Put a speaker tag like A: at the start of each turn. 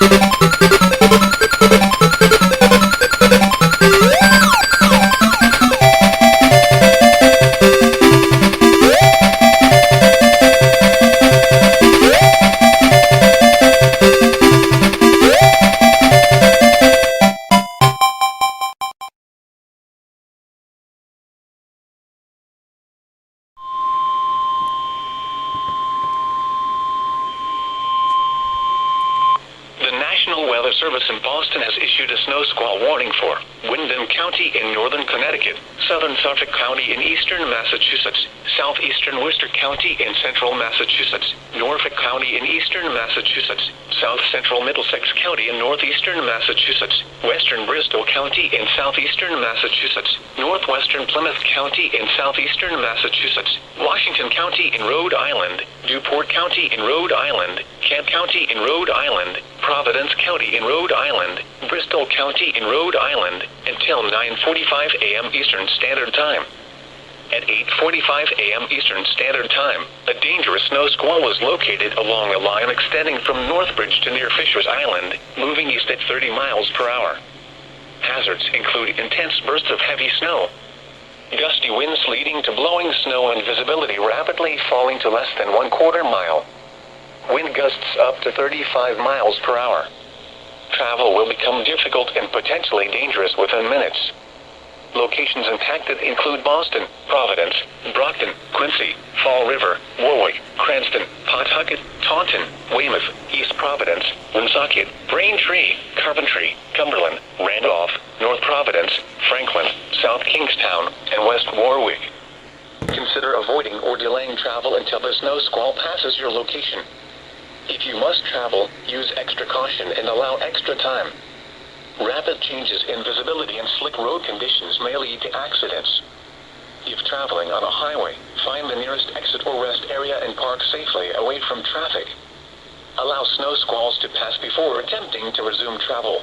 A: The National Weather Service in Boston has issued a snow squall warning for Windham County in northern Connecticut, southern Suffolk County in eastern Massachusetts, southeastern Worcester County in central Massachusetts, Norfolk County in eastern Massachusetts, south central Middlesex County in northeastern Massachusetts, western Bristol County in southeastern Massachusetts, northwestern Plymouth County in southeastern Massachusetts, Washington County in Rhode Island, Newport County in Rhode Island, Kent County in Rhode Island, Providence County in Rhode Island, Bristol County in Rhode Island, until 9:45 a.m. Eastern Standard Time. At 8:45 a.m. Eastern Standard Time, a dangerous snow squall was located along a line extending from Northbridge to near Fisher's Island, moving east at 30 miles per hour. Hazards include intense bursts of heavy snow, gusty winds leading to blowing snow and visibility rapidly falling to less than 1/4 mile. Wind gusts up to 35 miles per hour. Travel will become difficult and potentially dangerous within minutes. Locations impacted include Boston, Providence, Brockton, Quincy, Fall River, Warwick, Cranston, Pawtucket, Taunton, Weymouth, East Providence, Woonsocket, Braintree, Coventry, Cumberland, Randolph, North Providence, Franklin, South Kingstown, and West Warwick. Consider avoiding or delaying travel until the snow squall passes your location. If you must travel, use extra caution and allow extra time. Rapid changes in visibility and slick road conditions may lead to accidents. If traveling on a highway, find the nearest exit or rest area and park safely away from traffic. Allow snow squalls to pass before attempting to resume travel.